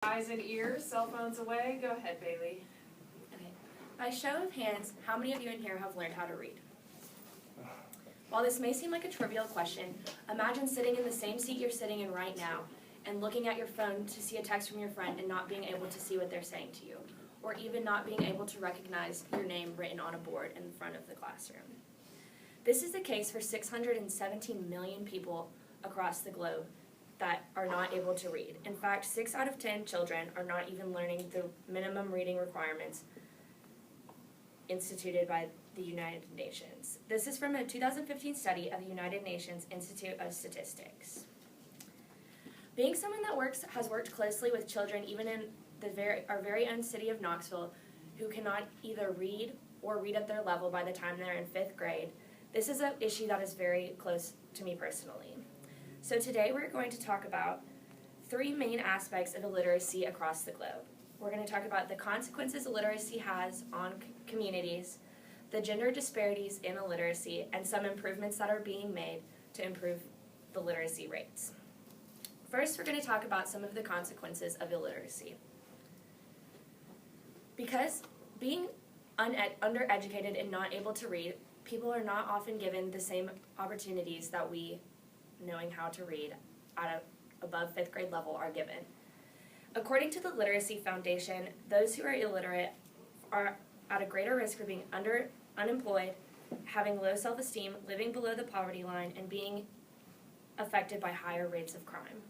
Eyes and ears, cell phones away. Go ahead, Bailey. Okay. By show of hands, how many of you in here have learned how to read? While this may seem like a trivial question, imagine sitting in the same seat you're sitting in right now and looking at your phone to see a text from your friend and not being able to see what they're saying to you, or even not being able to recognize your name written on a board in front of the classroom. This is the case for 617 million people across the globe that are not able to read. In fact, 6 out of 10 children are not even learning the minimum reading requirements instituted by the United Nations. This is from a 2015 study of the United Nations Institute of Statistics. Being someone that has worked closely with children even in our very own city of Knoxville who cannot either read or read at their level by the time they're in 5th grade, this is an issue that is very close to me personally. So today we're going to talk about 3 main aspects of illiteracy across the globe. We're going to talk about the consequences illiteracy has on communities, the gender disparities in illiteracy, and some improvements that are being made to improve the literacy rates. First, we're going to talk about some of the consequences of illiteracy. Because being undereducated and not able to read, people are not often given the same opportunities that we, knowing how to read at above 5th grade level, are given. According to the Literacy Foundation, those who are illiterate are at a greater risk for being unemployed, having low self-esteem, living below the poverty line, and being affected by higher rates of crime.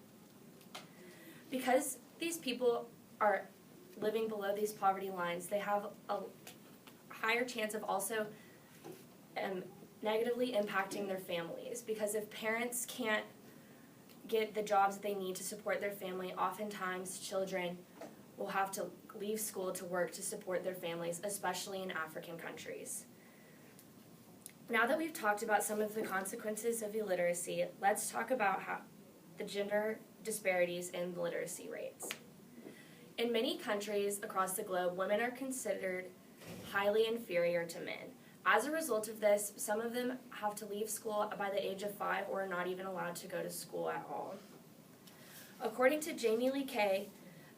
Because these people are living below these poverty lines, they have a higher chance of also negatively impacting their families, because if parents can't get the jobs that they need to support their family, oftentimes children will have to leave school to work to support their families, especially in African countries. Now that we've talked about some of the consequences of illiteracy, let's talk about the gender disparities in literacy rates. In many countries across the globe, women are considered highly inferior to men. As a result of this, some of them have to leave school by the age of 5 or are not even allowed to go to school at all. According to Jamie Lee Kay,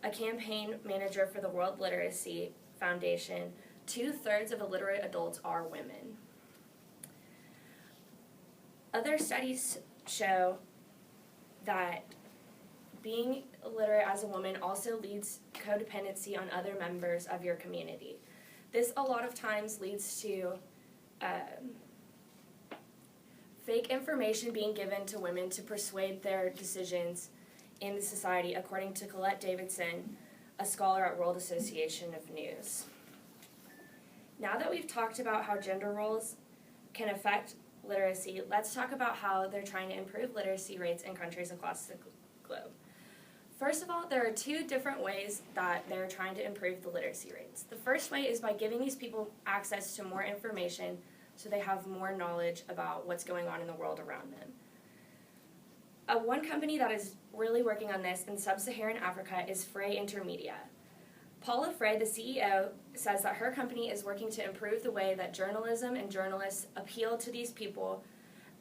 a campaign manager for the World Literacy Foundation, 2/3 of illiterate adults are women. Other studies show that being illiterate as a woman also leads codependency on other members of your community. This a lot of times leads to fake information being given to women to persuade their decisions in the society, according to Colette Davidson, a scholar at World Association of News. Now that we've talked about how gender roles can affect literacy, let's talk about how they're trying to improve literacy rates in countries across the globe. First of all, there are 2 different ways that they're trying to improve the literacy rates. The first way is by giving these people access to more information so they have more knowledge about what's going on in the world around them. One company that is really working on this in sub-Saharan Africa is Frey Intermedia. Paula Frey, the CEO, says that her company is working to improve the way that journalism and journalists appeal to these people,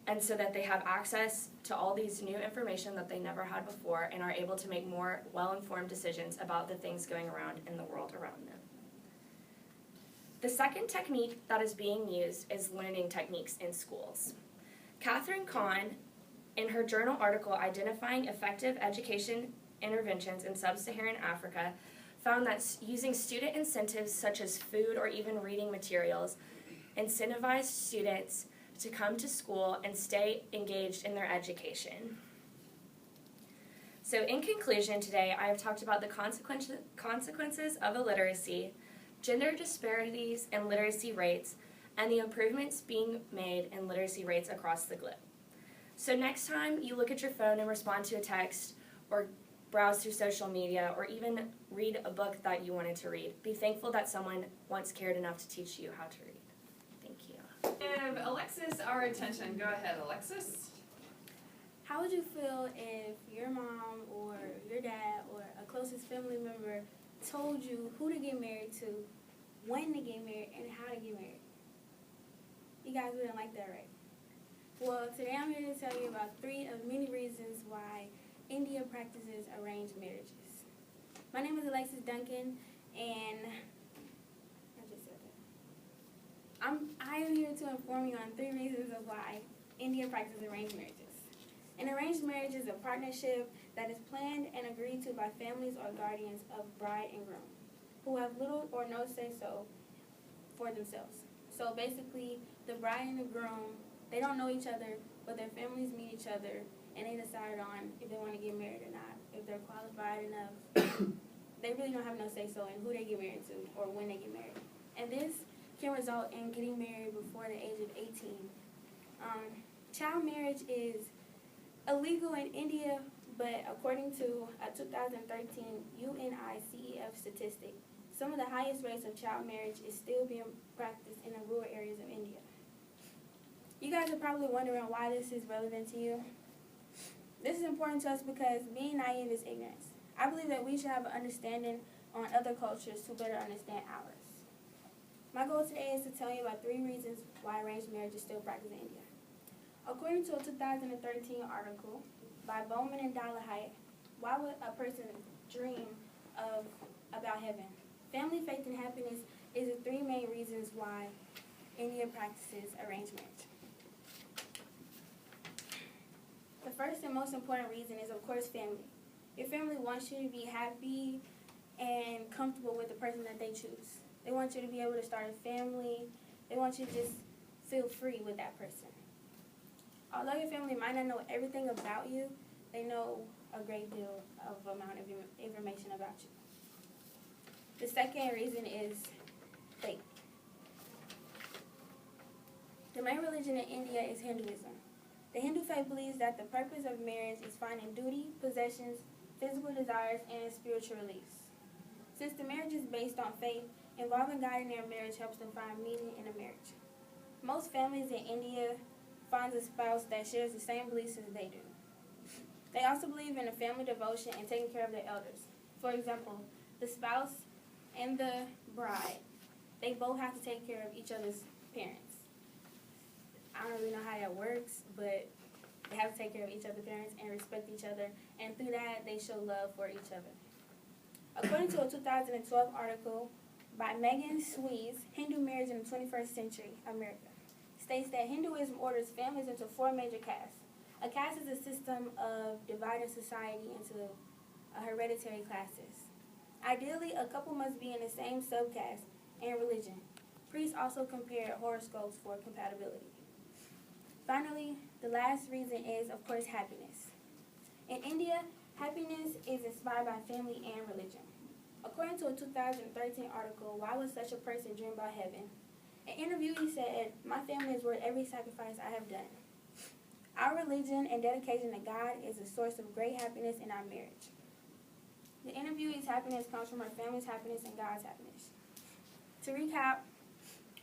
and so that they have access to all these new information that they never had before and are able to make more well-informed decisions about the things going around in the world around them. The second technique that is being used is learning techniques in schools. Catherine Kahn, in her journal article Identifying Effective Education Interventions in Sub-Saharan Africa, found that using student incentives such as food or even reading materials incentivized students to come to school and stay engaged in their education. So in conclusion today, I have talked about the consequences of illiteracy, gender disparities in literacy rates, and the improvements being made in literacy rates across the globe. So next time you look at your phone and respond to a text, or browse through social media, or even read a book that you wanted to read, be thankful that someone once cared enough to teach you how to read. Thank you. Give Alexis our attention. Go ahead, Alexis. How would you feel if your mom or your dad or a closest family member told you who to get married to, when to get married, and how to get married? You guys wouldn't like that, right? Well, today I'm here to tell you about 3 of many reasons why India practices arranged marriages. My name is Alexis Duncan, and I just said that. I am here to inform you on 3 reasons of why India practices arranged marriages. An arranged marriage is a partnership that is planned and agreed to by families or guardians of bride and groom, who have little or no say-so for themselves. So basically, the bride and the groom, they don't know each other, but their families meet each other, and they decide on if they want to get married or not, if they're qualified enough. They really don't have no say-so in who they get married to or when they get married. And this can result in getting married before the age of 18. Child marriage is illegal in India, but according to a 2013 UNICEF statistic, some of the highest rates of child marriage is still being practiced in the rural areas of India. You guys are probably wondering why this is relevant to you. This is important to us because being naive is ignorance. I believe that we should have an understanding on other cultures to better understand ours. My goal today is to tell you about 3 reasons why arranged marriage is still practiced in India. According to a 2013 article by Bowman and Dalahite, why would a person dream about heaven? Family, faith, and happiness is the 3 main reasons why India practices arranged marriage. The first and most important reason is, of course, family. Your family wants you to be happy and comfortable with the person that they choose. They want you to be able to start a family. They want you to just feel free with that person. Although your family might not know everything about you, they know a great deal of amount of information about you. The second reason is faith. The main religion in India is Hinduism. The Hindu faith believes that the purpose of marriage is finding duty, possessions, physical desires, and spiritual release. Since the marriage is based on faith, involving God in their marriage helps them find meaning in a marriage. Most families in India find a spouse that shares the same beliefs as they do. They also believe in a family devotion and taking care of their elders. For example, the spouse and the bride, they both have to take care of each other's parents. I don't really know how that works, but they have to take care of each other's parents and respect each other, and through that, they show love for each other. According to a 2012 article by Megan Swees, Hindu Marriage in the 21st Century, America, states that Hinduism orders families into 4 major castes. A caste is a system of dividing society into hereditary classes. Ideally, a couple must be in the same subcaste and religion. Priests also compare horoscopes for compatibility. Finally, the last reason is, of course, happiness. In India, happiness is inspired by family and religion. According to a 2013 article, Why Would Such a Person Dream About Heaven? An interviewee said, "My family is worth every sacrifice I have done. Our religion and dedication to God is a source of great happiness in our marriage." The interviewee's happiness comes from her family's happiness and God's happiness. To recap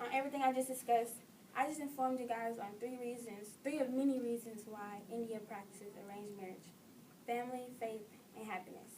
on everything I just discussed, I just informed you guys on 3 of many reasons why India practices arranged marriage: family, faith, and happiness.